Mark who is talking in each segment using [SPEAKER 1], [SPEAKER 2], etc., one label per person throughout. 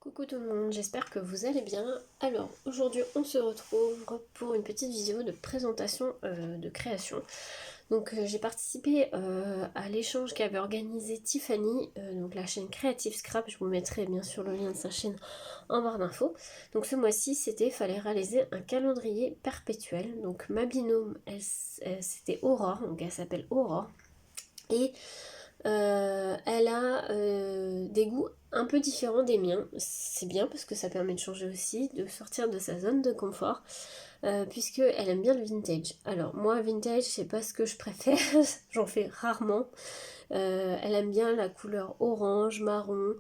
[SPEAKER 1] Coucou tout le monde, j'espère que vous allez bien. Alors aujourd'hui on se retrouve pour une petite vidéo de présentation de création. Donc j'ai participé à l'échange qu'avait organisé Tiffany, donc la chaîne Creative Scrap. Je vous mettrai bien sûr le lien de sa chaîne en barre d'infos. Donc ce mois-ci fallait réaliser un calendrier perpétuel. Donc ma binôme c'était Aurore, donc elle s'appelle Aurore. Et elle a des goûts un peu différents des miens. C'est bien parce que ça permet de changer aussi, de sortir de sa zone de confort, puisqu'elle aime bien le vintage. Alors moi, vintage, c'est pas ce que je préfère, j'en fais rarement. Elle aime bien la couleur orange, marron,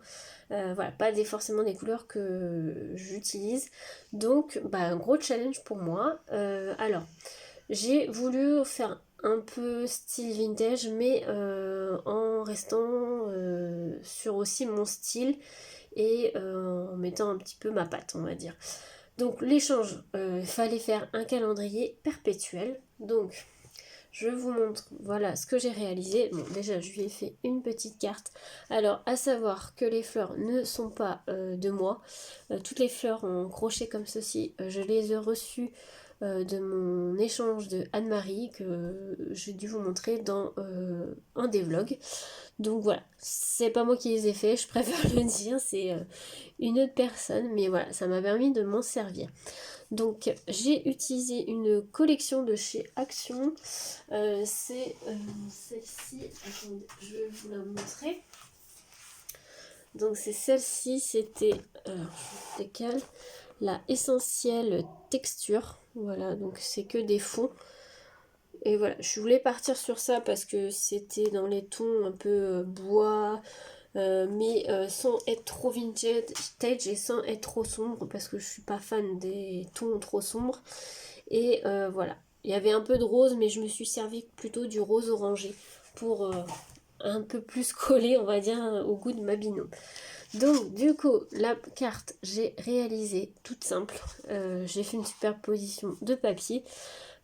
[SPEAKER 1] voilà, pas forcément des couleurs que j'utilise. Donc, un gros challenge pour moi. Alors, j'ai voulu faire un peu style vintage, mais en restant sur aussi mon style et en mettant un petit peu ma patte, on va dire. Donc l'échange, il fallait faire un calendrier perpétuel. Donc je vous montre, voilà ce que j'ai réalisé. Bon, déjà je lui ai fait une petite carte. Alors à savoir que les fleurs ne sont pas de moi. Toutes les fleurs en crochet comme ceci, je les ai reçues de mon échange de Anne-Marie que j'ai dû vous montrer dans un des vlogs. Donc voilà, c'est pas moi qui les ai fait, je préfère le dire, c'est une autre personne, mais voilà, ça m'a permis de m'en servir. Donc j'ai utilisé une collection de chez Action, c'est celle-ci, attendez, je vais vous la montrer. Donc c'est celle-ci, c'était, alors je décale, la essentielle texture, voilà, donc c'est que des fonds. Et voilà, je voulais partir sur ça parce que c'était dans les tons un peu bois, mais sans être trop vintage et sans être trop sombre parce que je suis pas fan des tons trop sombres. Et voilà, il y avait un peu de rose, mais je me suis servi plutôt du rose orangé pour un peu plus coller, on va dire, au goût de ma binôme. Donc du coup, la carte, j'ai réalisé toute simple. J'ai fait une superposition de papier.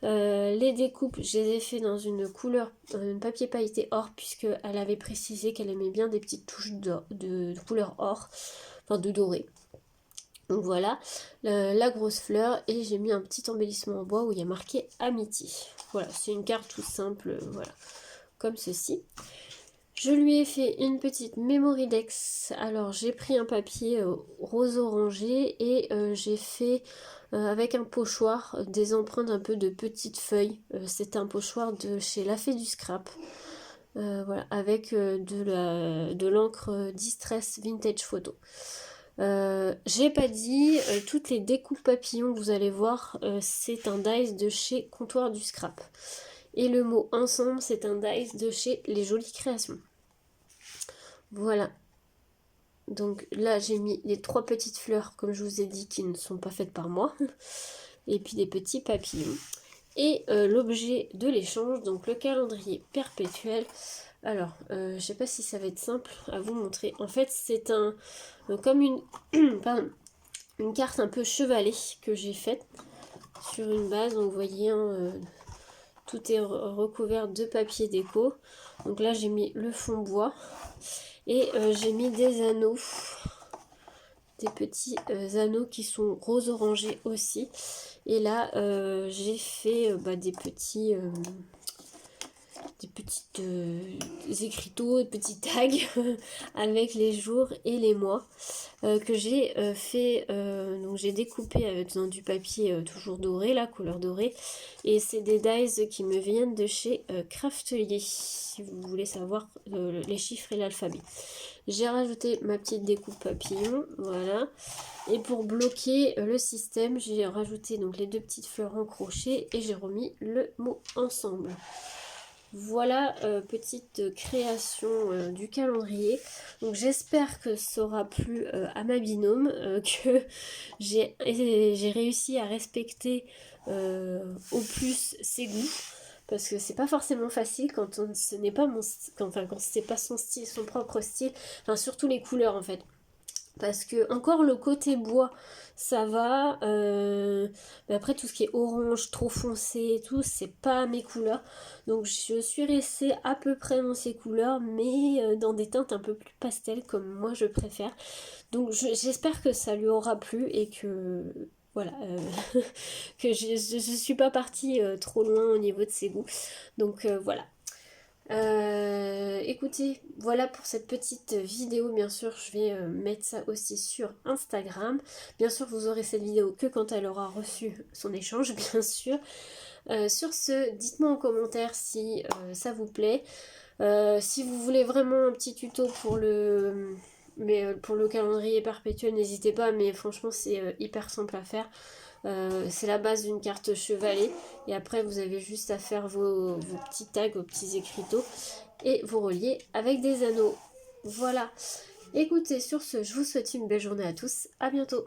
[SPEAKER 1] Les découpes, je les ai fait dans une couleur, un papier pailleté or, puisqu'elle avait précisé qu'elle aimait bien des petites touches de couleur or, enfin de doré. Donc voilà, la grosse fleur, et j'ai mis un petit embellissement en bois où il y a marqué Amity. Voilà, c'est une carte toute simple, voilà, comme ceci. Je lui ai fait une petite memory dex. Alors j'ai pris un papier rose orangé et j'ai fait avec un pochoir des empreintes un peu de petites feuilles. C'est un pochoir de chez La Fée du Scrap. Voilà, avec de l'encre Distress Vintage Photo. J'ai pas dit, toutes les découpes papillons que vous allez voir, c'est un dice de chez Comptoir du Scrap. Et le mot ensemble, c'est un dice de chez Les Jolies Créations. Voilà. Donc là, j'ai mis les 3 petites fleurs, comme je vous ai dit, qui ne sont pas faites par moi. Et puis des petits papillons. Et l'objet de l'échange, donc le calendrier perpétuel. Alors, je sais pas si ça va être simple à vous montrer. En fait, c'est comme une, pardon, une carte un peu chevalée que j'ai faite sur une base. Donc vous voyez, tout est recouvert de papier déco. Donc là, j'ai mis le fond bois. Et j'ai mis des anneaux, des petits anneaux qui sont rose orangé aussi. Et là, j'ai fait des petites écriteaux, des petits tags avec les jours et les mois que j'ai fait. Donc j'ai découpé dans du papier toujours doré, la couleur dorée. Et c'est des dies qui me viennent de chez Craftelier, si vous voulez savoir les chiffres et l'alphabet. J'ai rajouté ma petite découpe papillon, voilà. Et pour bloquer le système, j'ai rajouté donc les 2 petites fleurs en crochet et j'ai remis le mot ensemble. Voilà, petite création du calendrier. Donc j'espère que ça aura plu à ma binôme, que j'ai réussi à respecter au plus ses goûts. Parce que c'est pas forcément facile quand ce n'est pas mon quand c'est pas son style, son propre style. Enfin surtout les couleurs en fait. Parce que encore le côté bois ça va, mais après tout ce qui est orange trop foncé et tout, c'est pas mes couleurs, donc je suis restée à peu près dans ces couleurs, mais dans des teintes un peu plus pastel comme moi je préfère. Donc j'espère que ça lui aura plu et que voilà, que je suis pas partie trop loin au niveau de ses goûts. Donc voilà. Écoutez, voilà pour cette petite vidéo. Bien sûr, je vais mettre ça aussi sur Instagram. Bien sûr, vous aurez cette vidéo que quand elle aura reçu son échange, bien sûr. Sur ce, dites-moi en commentaire si ça vous plaît. Si vous voulez vraiment un petit tuto pour pour le calendrier perpétuel, n'hésitez pas, mais franchement c'est hyper simple à faire. C'est la base d'une carte chevalet et après vous avez juste à faire vos petits tags, vos petits écriteaux et vous relier avec des anneaux. Voilà. Écoutez, sur ce, je vous souhaite une belle journée à tous. À bientôt.